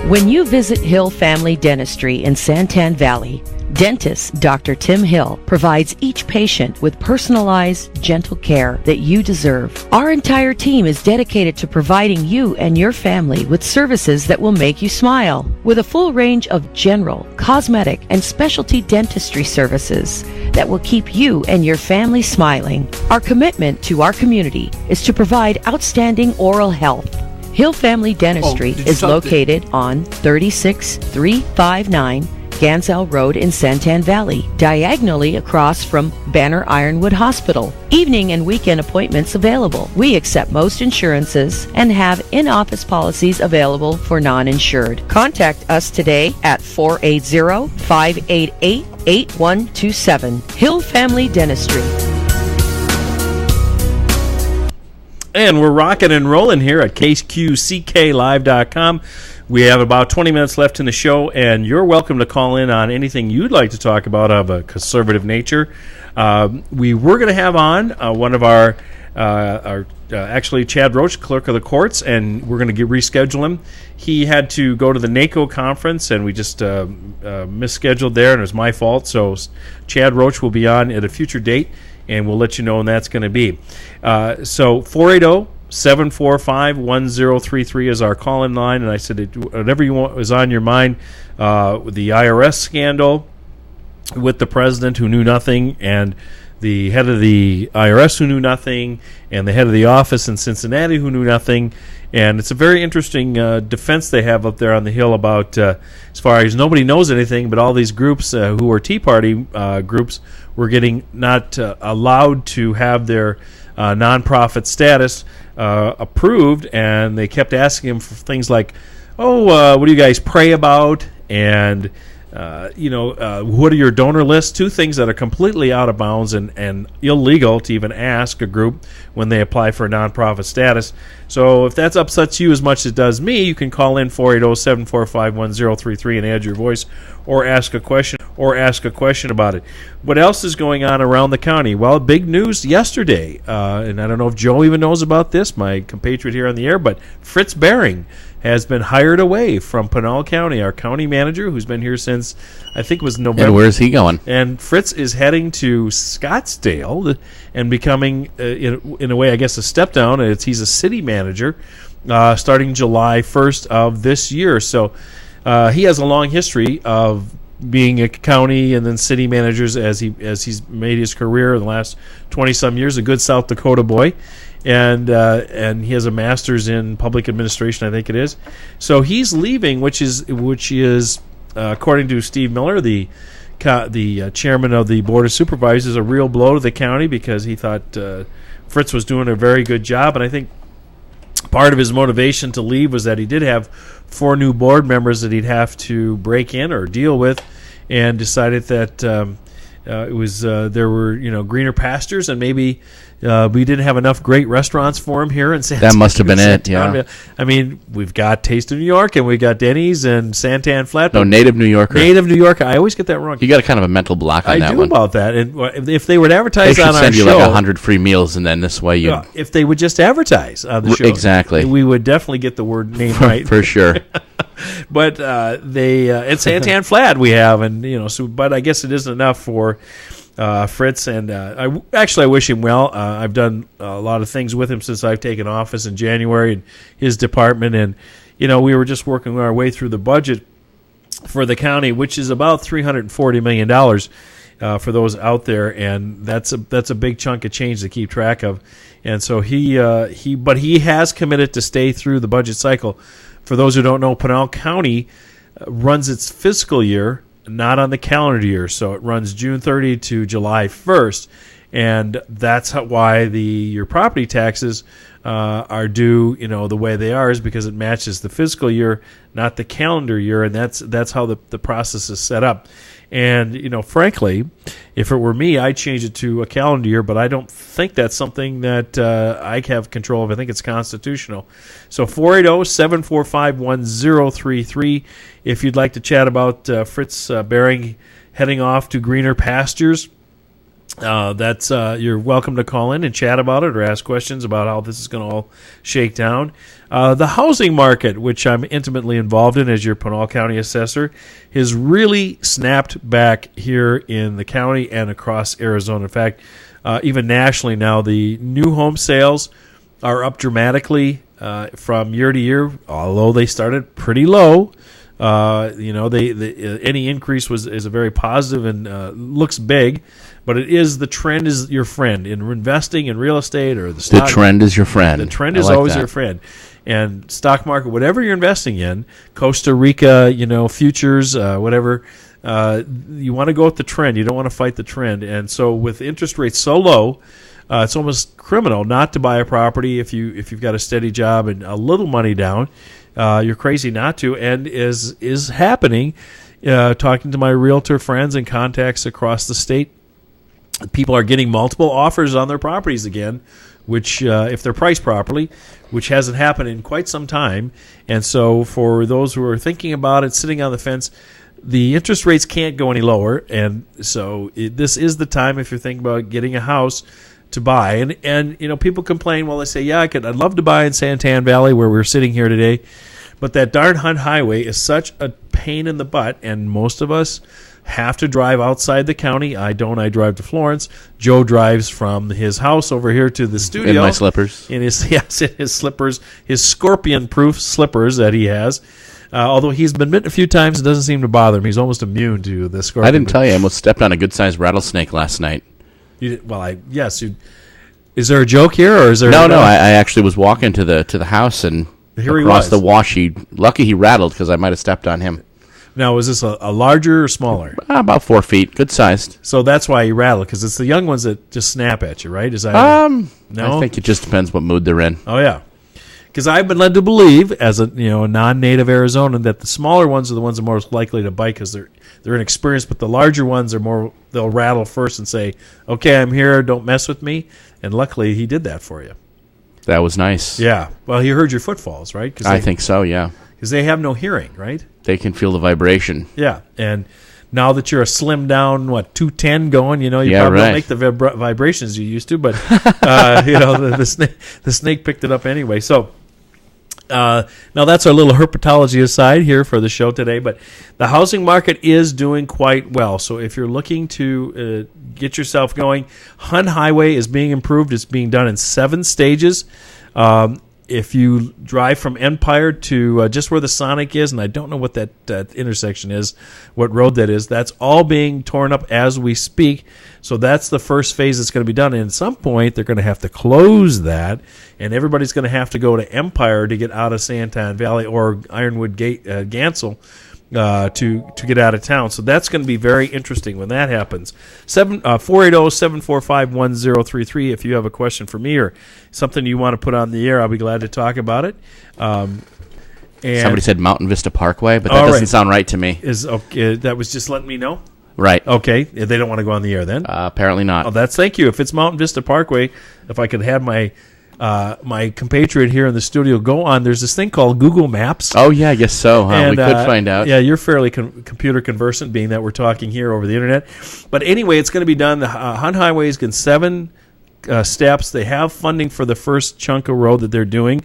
When you visit Hill Family Dentistry in Santan Valley, dentist Dr. Tim Hill provides each patient with personalized, gentle care that you deserve. Our entire team is dedicated to providing you and your family with services that will make you smile. With a full range of general, cosmetic, and specialty dentistry services that will keep you and your family smiling. Our commitment to our community is to provide outstanding oral health. Hill Family Dentistry is located on 36359 Ganzel Road in Santan Valley, diagonally across from Banner Ironwood Hospital. Evening and weekend appointments available. We accept most insurances and have in-office policies available for non-insured. Contact us today at 480-588-8127. Hill Family Dentistry. And we're rocking and rolling here at KQCKLive.com. We have about 20 minutes left in the show, and you're welcome to call in on anything you'd like to talk about of a conservative nature. We were going to have on one of our actually Chad Roach, clerk of the courts, and we're going to reschedule him. He had to go to the NACO conference, and we just misscheduled there, and it was my fault. So Chad Roach will be on at a future date, and we'll let you know when that's going to be. So 480-745-1033 is our call-in line, and I said whatever you want was on your mind. The IRS scandal with the president who knew nothing, and the head of the IRS who knew nothing, and the head of the office in Cincinnati who knew nothing. And it's a very interesting defense they have up there on the Hill about, as far as nobody knows anything, but all these groups who are Tea Party groups were getting not allowed to have their nonprofit status approved, and they kept asking him for things like, what do you guys pray about? And what are your donor lists? Two things that are completely out of bounds and illegal to even ask a group when they apply for a nonprofit status. So if that upsets you as much as it does me, you can call in 480-745-1033 and add your voice or ask a question about it. What else is going on around the county? Well, big news yesterday, and I don't know if Joe even knows about this, my compatriot here on the air, but Fritz Behring has been hired away from Pinal County, our county manager, who's been here since, I think it was November. And where's he going? And Fritz is heading to Scottsdale and becoming, in a way, I guess, a step down. He's a city manager starting July 1st of this year. So he has a long history of being a county and then city managers as he's made his career in the last 20-some years, a good South Dakota boy. And he has a master's in public administration, I think it is. So he's leaving, which is according to Steve Miller, the chairman of the Board of Supervisors, a real blow to the county because he thought Fritz was doing a very good job. And I think part of his motivation to leave was that he did have 4 new board members that he'd have to break in or deal with, and decided that it was there were greener pastures, and maybe we didn't have enough great restaurants for him here in San That must have been it, yeah. I mean, we've got Taste of New York, and we've got Denny's and Santan Flat. No, Native New Yorker. Native New Yorker. I always get that wrong. You got a kind of a mental block on that one. I do about that. And if they would advertise they on our show, send you like 100 free meals, and then this way you. If they would just advertise on the show, exactly, we would definitely get the word name right for sure. But they it's Santan Flat we have, and but I guess it isn't enough for Fritz, and I wish him well. I've done a lot of things with him since I've taken office in January in his department, and we were just working our way through the budget for the county, which is about $340 million for those out there, and that's a big chunk of change to keep track of. And so he has committed to stay through the budget cycle. For those who don't know, Pinal County runs its fiscal year not on the calendar year, so it runs June 30 to July 1st, and that's why your property taxes are due, the way they are, is because it matches the fiscal year, not the calendar year, and that's how the process is set up. And frankly, if it were me, I'd change it to a calendar year, but I don't think that's something that I have control of. I think it's constitutional. So 480-745-1033 if you'd like to chat about Fritz Behring heading off to greener pastures. That's you're welcome to call in and chat about it or ask questions about how this is going to all shake down. The housing market, which I'm intimately involved in as your Pinal County assessor, has really snapped back here in the county and across Arizona. In fact, even nationally now, the new home sales are up dramatically from year to year, although they started pretty low. Any increase is a very positive and looks big, but the trend is your friend in investing in real estate or the stock. The trend is your friend. The trend is always your friend. And stock market, whatever you're investing in, Costa Rica, futures, whatever, you want to go with the trend. You don't want to fight the trend. And so with interest rates so low, it's almost criminal not to buy a property if you've got a steady job and a little money down. You're crazy not to, and is happening. Talking to my realtor friends and contacts across the state, people are getting multiple offers on their properties again, which, if they're priced properly, which hasn't happened in quite some time. And so for those who are thinking about it, sitting on the fence, the interest rates can't go any lower. And so this is the time, if you're thinking about getting a house, to buy. And people complain, well, they say, yeah, I'd love to buy in Santan Valley where we're sitting here today, but that darn Hunt Highway is such a pain in the butt, and most of us have to drive outside the county. I don't. I drive to Florence. Joe drives from his house over here to the studio. In my slippers. In his slippers, his scorpion-proof slippers that he has. Although he's been bitten a few times, it doesn't seem to bother him. He's almost immune to the scorpion. I didn't tell you, I almost stepped on a good-sized rattlesnake last night. Yes. Is there a joke here, or is there? No. I actually was walking to the house, and here across the wash, lucky he rattled because I might have stepped on him. Now, is this a larger or smaller? About 4 feet, good sized. So that's why you rattle, because it's the young ones that just snap at you, right? Is that no? I think it just depends what mood they're in. Oh yeah, because I've been led to believe, as a non-native Arizonan, that the smaller ones are the ones that are most likely to bite because they're inexperienced, but the larger ones they'll rattle first and say, "Okay, I'm here. Don't mess with me." And luckily, he did that for you. That was nice. Yeah. Well, he heard your footfalls, right? I think so. Yeah. Because they have no hearing, right? They can feel the vibration. Yeah, and now that you're a slim down, 210 going, you probably don't make the vibrations you used to, but the snake picked it up anyway. So now that's our little herpetology aside here for the show today, but the housing market is doing quite well. So if you're looking to get yourself going, Hunt Highway is being improved. It's being done in 7 stages. If you drive from Empire to just where the Sonic is, and I don't know what that intersection is, what road that is, that's all being torn up as we speak. So that's the first phase that's going to be done. And at some point, they're going to have to close that, and everybody's going to have to go to Empire to get out of Santan Valley or Ironwood Gansel to get out of town. So that's going to be very interesting when that happens. 480-745-1033 if you have a question for me or something you want to put on the air, I'll be glad to talk about it. And somebody said Mountain Vista Parkway, but that doesn't sound right to me. That was just letting me know? Right. Okay. They don't want to go on the air then? Apparently not. Oh, thank you. If it's Mountain Vista Parkway, if I could have my compatriot here in the studio go on. There's this thing called Google Maps. Oh, yeah, I guess so. We could find out. Yeah, you're fairly computer conversant, being that we're talking here over the internet. But anyway, it's going to be done. The Hunt Highway is in 7 steps. They have funding for the first chunk of road that they're doing.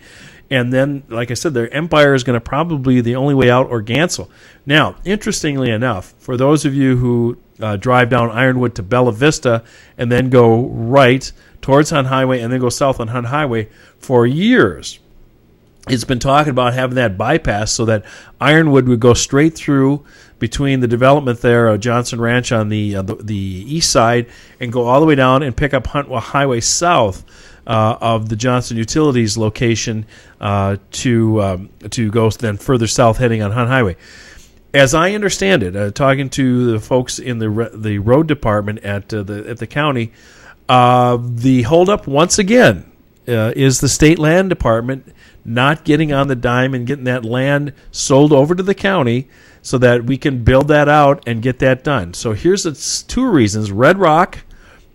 And then, like I said, their Empire is going to probably be the only way out, or Gansel. Now, interestingly enough, for those of you who drive down Ironwood to Bella Vista and then go right towards Hunt Highway and then go south on Hunt Highway, for years it's been talking about having that bypass so that Ironwood would go straight through between the development there, Johnson Ranch on the east side, and go all the way down and pick up Hunt Highway south of the Johnson Utilities location to go then further south heading on Hunt Highway. As I understand it, talking to the folks in the road department at the county, the holdup once again is the state land department not getting on the dime and getting that land sold over to the county so that we can build that out and get that done. So here's 2 reasons. Red Rock,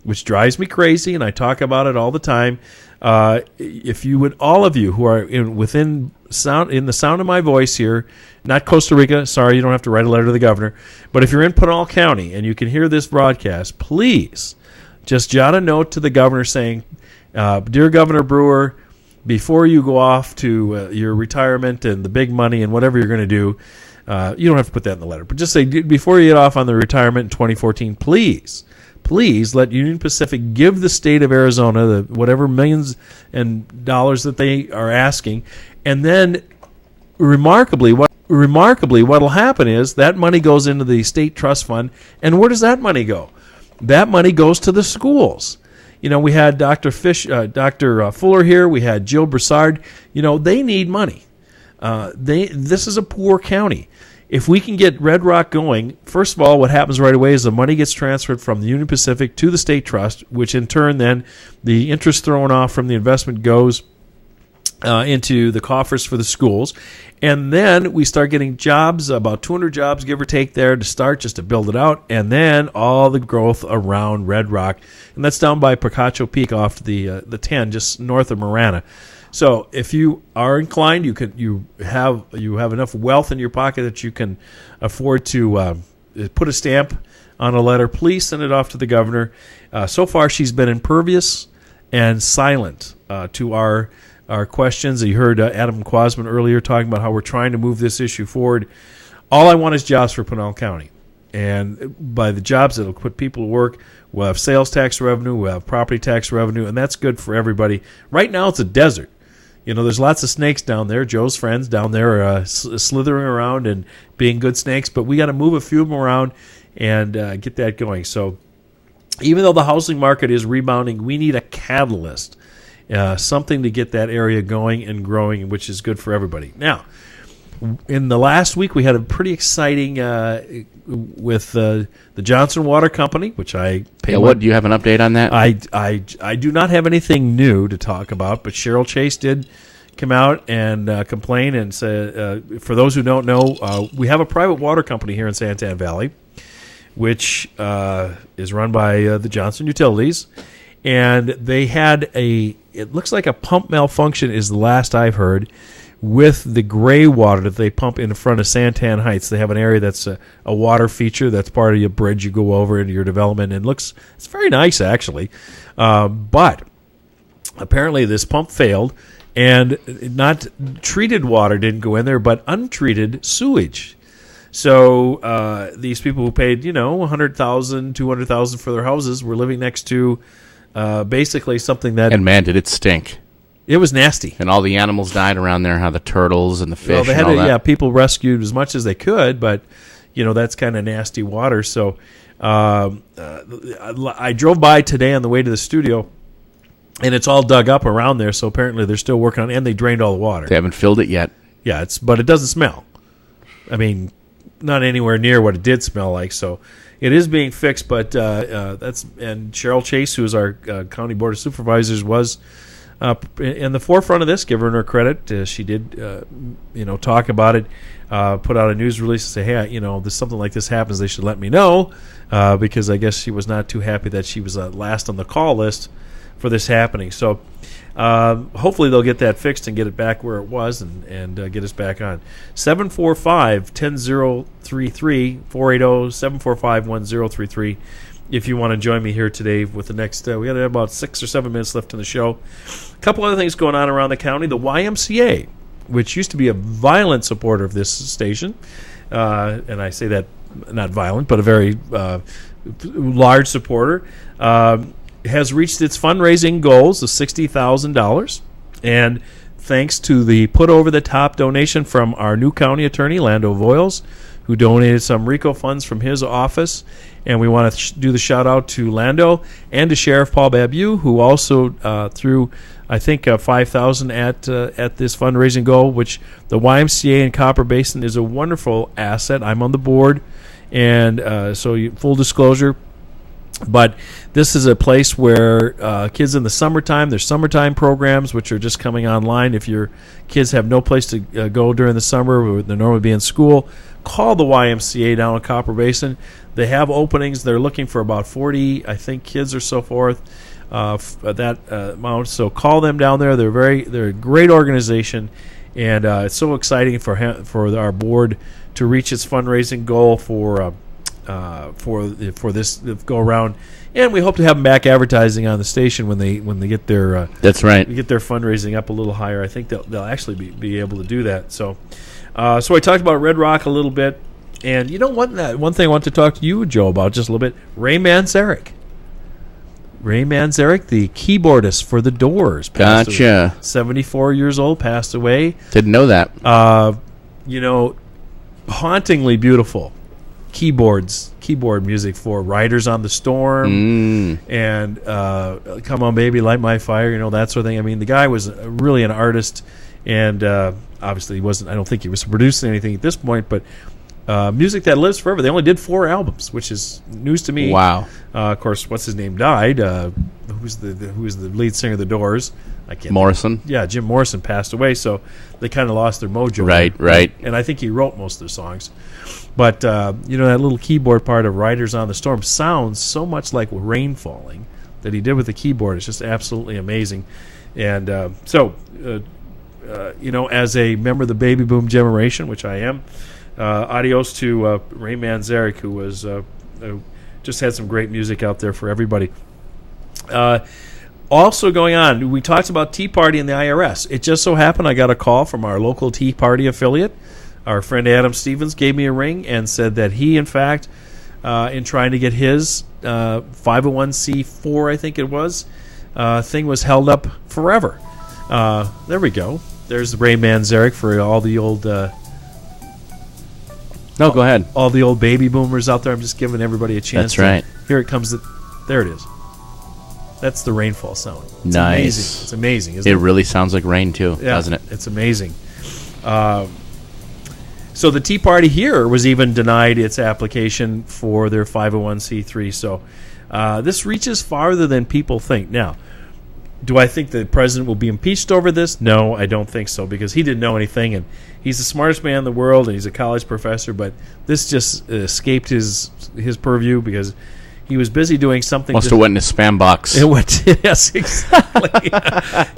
which drives me crazy, and I talk about it all the time. If you would, all of you who are in the sound of my voice here, not Costa Rica, sorry, you don't have to write a letter to the governor, but if you're in Pinal County and you can hear this broadcast, please just jot a note to the governor saying, Dear Governor Brewer, before you go off to your retirement and the big money and whatever you're going to do, you don't have to put that in the letter, but just say, before you get off on the retirement in 2014, please let Union Pacific give the state of Arizona the whatever millions and dollars that they are asking, and then remarkably what will happen is that money goes into the state trust fund, and where does that money go? That money goes to the schools. We had Dr. Fuller here. We had Jill Broussard. They need money. This is a poor county. If we can get Red Rock going, first of all, what happens right away is the money gets transferred from the Union Pacific to the state trust, which in turn then the interest thrown off from the investment goes into the coffers for the schools. And then we start getting jobs, about 200 jobs, give or take, there to start, just to build it out. And then all the growth around Red Rock. And that's down by Picacho Peak off the 10, just north of Marana. So if you are inclined, you have enough wealth in your pocket that you can afford to put a stamp on a letter. Please send it off to the governor. So far, she's been impervious and silent to our questions. You heard Adam Quasman earlier talking about how we're trying to move this issue forward. All I want is jobs for Pinal County. And by the jobs, it'll put people to work. We'll have sales tax revenue. We'll have property tax revenue. And that's good for everybody. Right now, it's a desert. There's lots of snakes down there. Joe's friends down there are slithering around and being good snakes. But we got to move a few of them around and get that going. So even though the housing market is rebounding, we need a catalyst. Something to get that area going and growing, which is good for everybody. Now, in the last week, we had a pretty exciting with the Johnson Water Company, which I pay. What do you have an update on that? I do not have anything new to talk about, but Cheryl Chase did come out and complain and say, for those who don't know, we have a private water company here in Santan Valley, which is run by the Johnson Utilities. And they had it looks like a pump malfunction is the last I've heard with the gray water that they pump in front of Santan Heights. They have an area that's a water feature that's part of your bridge you go over into your development, and it's very nice actually. But apparently this pump failed, and not treated water didn't go in there, but untreated sewage. So these people who paid $100,000, $200,000 for their houses were living next to basically something that... And man, did it stink. It was nasty. And all the animals died around there, how the turtles and the fish they had and all that. Yeah, people rescued as much as they could, but, that's kind of nasty water. So I drove by today on the way to the studio, and it's all dug up around there, so apparently they're still working on it, and they drained all the water. They haven't filled it yet. Yeah, but it doesn't smell. I mean, not anywhere near what it did smell like, so... It is being fixed, but and Cheryl Chase, who is our county board of supervisors, was in the forefront of this. Give her credit. She did, talk about it, put out a news release and say, hey, this something like this happens, they should let me know, because I guess she was not too happy that she was last on the call list for this happening. So hopefully they'll get that fixed and get it back where it was and get us back on. 745-10033, 480-745-1033 if you want to join me here today with the next, we got about 6 or 7 minutes left in the show. A couple other things going on around the county. The YMCA, which used to be a violent supporter of this station, and I say that not violent, but a very large supporter, has reached its fundraising goals of $60,000, and thanks to the put-over-the-top donation from our new county attorney, Lando Voiles, who donated some RICO funds from his office, and we want to do the shout-out to Lando and to Sheriff Paul Babu, who also threw, I think, $5,000 at this fundraising goal, which the YMCA in Copper Basin is a wonderful asset. I'm on the board, and full disclosure, but this is a place where kids in the summertime, there's summertime programs which are just coming online. If your kids have no place to go during the summer, they're normally be in school, call the YMCA down in Copper Basin. They have openings. They're looking for about 40, I think, kids or so forth, that amount. So call them down there. They're a great organization, and it's so exciting for our board to reach its fundraising goal for this go around, and we hope to have them back advertising on the station when they get their that's right, get their fundraising up a little higher. I think they'll actually be able to do that. So I talked about Red Rock a little bit, and one thing I want to talk to you, Joe, about just a little bit. Ray Manzarek, the keyboardist for the Doors, gotcha. 74 years old, passed away. Didn't know that. Hauntingly beautiful keyboard music for Riders on the Storm and Come On Baby, Light My Fire, that sort of thing. I mean, the guy was really an artist, and obviously he wasn't, I don't think he was producing anything at this point, but music that lives forever. They only did 4 albums, which is news to me. Wow. Of course, what's his name died, who's the lead singer of the Doors? I can't. Morrison. Yeah, Jim Morrison passed away, so they kind of lost their mojo. Right. And I think he wrote most of their songs. But that little keyboard part of "Riders on the Storm" sounds so much like rain falling that he did with the keyboard. It's just absolutely amazing. And as a member of the baby boom generation, which I am, adios to Ray Manzarek, who was just had some great music out there for everybody. Also going on, we talked about Tea Party and the IRS. It just so happened I got a call from our local Tea Party affiliate. Our friend Adam Stevens gave me a ring and said that he, in fact, in trying to get his 501c4, I think it was, thing was held up forever. There we go. There's Ray Manzarek for all the old... No, go ahead. All the old baby boomers out there. I'm just giving everybody a chance. That's right. Here it comes. There it is. That's the rainfall sound. It's nice. Amazing. It's amazing, isn't it? It really sounds like rain, too, doesn't it? It's amazing. So the Tea Party here was even denied its application for their 501c3. So this reaches farther than people think. Now, do I think the president will be impeached over this? No, I don't think so, because he didn't know anything, and he's the smartest man in the world, and he's a college professor, but this just escaped his purview because he was busy doing something. Must have went in his spam box. It went, yes, exactly.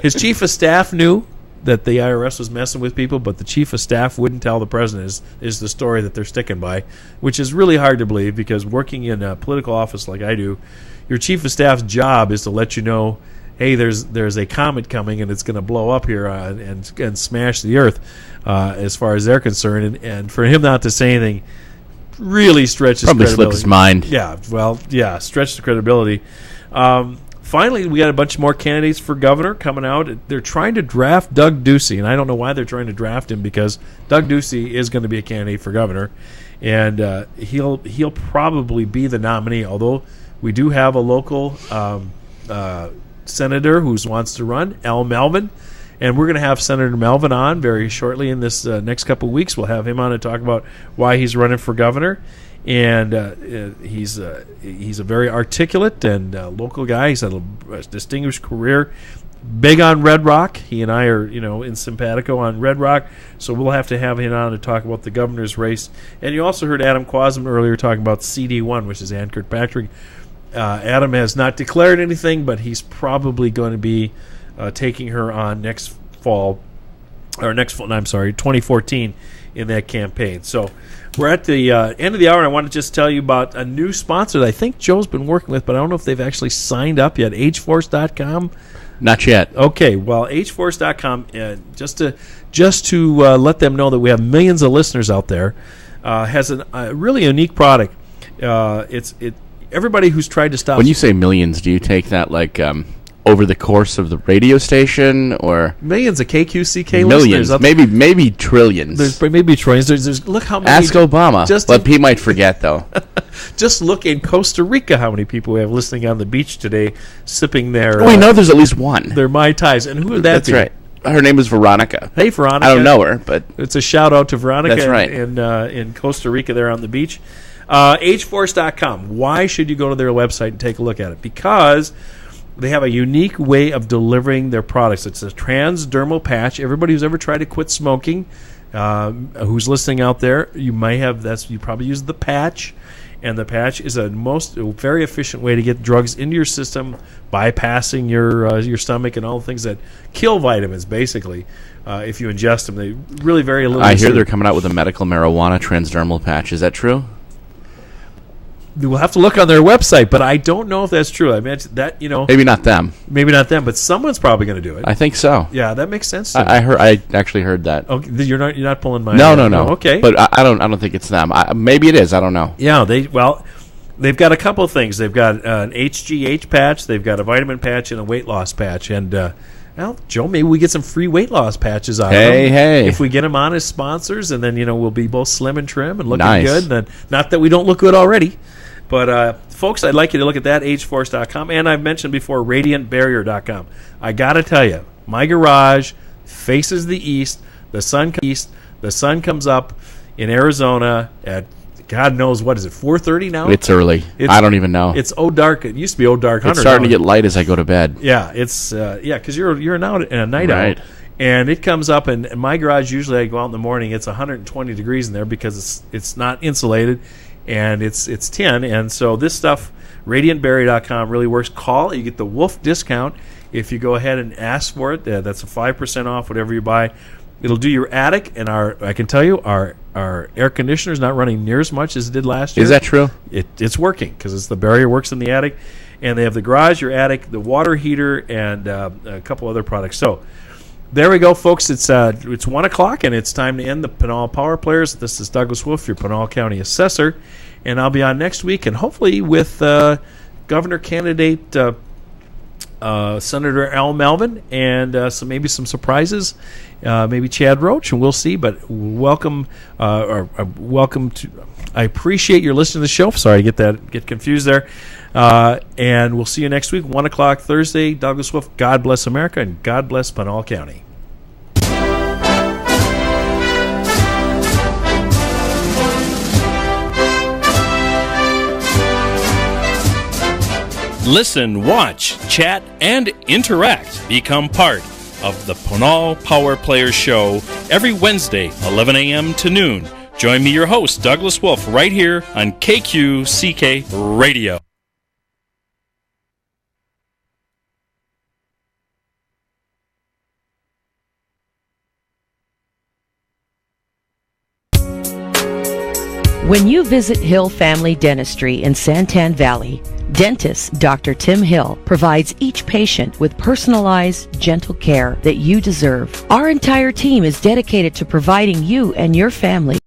His chief of staff knew that the IRS was messing with people, but the chief of staff wouldn't tell the president is the story that they're sticking by, which is really hard to believe, because working in a political office like I do, your chief of staff's job is to let you know, hey, there's a comet coming and it's going to blow up here and smash the earth, as far as they're concerned. And for him not to say anything really stretches probably credibility. Slipped his mind. Yeah, stretched the credibility. Finally, we got a bunch more candidates for governor coming out. They're trying to draft Doug Ducey, and I don't know why they're trying to draft him, because Doug Ducey is going to be a candidate for governor, and he'll probably be the nominee, although we do have a local senator who wants to run, Al Melvin, and we're going to have Senator Melvin on very shortly in this next couple of weeks. We'll have him on to talk about why he's running for governor, and he's a very articulate and local guy. He's had a distinguished career, big on Red Rock. He and I are in simpatico on Red Rock, so we'll have to have him on to talk about the governor's race. And you also heard Adam Quasman earlier talking about CD1, which is Ann Kirkpatrick. Adam has not declared anything, but he's probably going to be taking her on next fall, 2014, in that campaign. So we're at the end of the hour, and I want to just tell you about a new sponsor that I think Joe's been working with, but I don't know if they've actually signed up yet. HForce.com. Not yet. Okay, well, HForce.com, just to let them know that we have millions of listeners out there, has a really unique product. Everybody who's tried to stop... When you say millions, do you take that like over the course of the radio station, or... Millions of KQCK millions, listeners. maybe trillions. There's maybe trillions. There's look how many... Ask Obama, but he might forget, though. Just look in Costa Rica how many people we have listening on the beach today, sipping their... we know there's at least one. Their Mai Tais. And who would that be? That's right. Her name is Veronica. Hey, Veronica. I don't know her, but... It's a shout-out to Veronica. That's right. in Costa Rica there on the beach. HForce.com. Why should you go to their website and take a look at it? Because they have a unique way of delivering their products. It's a transdermal patch. Everybody who's ever tried to quit smoking, who's listening out there, you probably use the patch, and the patch is a very efficient way to get drugs into your system, bypassing your stomach and all the things that kill vitamins, basically. If you ingest them, they really very little. I hear they're coming out with a medical marijuana transdermal patch. Is that true? We'll have to look on their website, but I don't know if that's true. I mentioned that, maybe not them. Maybe not them, but someone's probably going to do it. I think so. Yeah, that makes sense to me. I actually heard that. Okay, you're not pulling my... No. Okay, but I don't think it's them. Maybe it is. I don't know. Yeah, they've got a couple of things. They've got an HGH patch, they've got a vitamin patch, and a weight loss patch. And Joe, maybe we get some free weight loss patches out of them. Hey. If we get them on as sponsors, and then we'll be both slim and trim and looking nice. good. And then, not that we don't look good already. But, folks, I'd like you to look at that, HForce.com. And I've mentioned before, RadiantBarrier.com. I got to tell you, my garage faces the east. The sun comes up in Arizona at God knows, what is it, 4:30 now? It's early. I don't even know. It's dark. It used to be dark. It's starting to get light as I go to bed. Yeah, it's because you're a night Right. owl, and it comes up. And in my garage, usually I go out in the morning. It's 120 degrees in there because it's not insulated, and it's tin. And so this stuff, RadiantBerry.com, really works. Call. You get the Wolf discount if you go ahead and ask for it. That's a 5% off whatever you buy. It'll do your attic, and I can tell you, our air conditioner is not running near as much as it did last year. Is that true? It's working because the barrier works in the attic, and they have the garage, your attic, the water heater, and a couple other products. So there we go, folks. It's 1 o'clock, and it's time to end the Pinal Power Players. This is Douglas Wolf, your Pinal County Assessor, and I'll be on next week, and hopefully with Governor candidate Senator Al Melvin, and maybe some surprises, maybe Chad Roach, and we'll see. But welcome to. I appreciate your listening to the show. Sorry to get confused there. And we'll see you next week, 1 o'clock Thursday. Douglas Wolf. God bless America, and God bless Pinal County. Listen, watch, chat, and interact. Become part of the Pinal Power Players Show every Wednesday, 11 a.m. to noon. Join me, your host, Douglas Wolf, right here on KQCK Radio. When you visit Hill Family Dentistry in Santan Valley, dentist Dr. Tim Hill provides each patient with personalized, gentle care that you deserve. Our entire team is dedicated to providing you and your family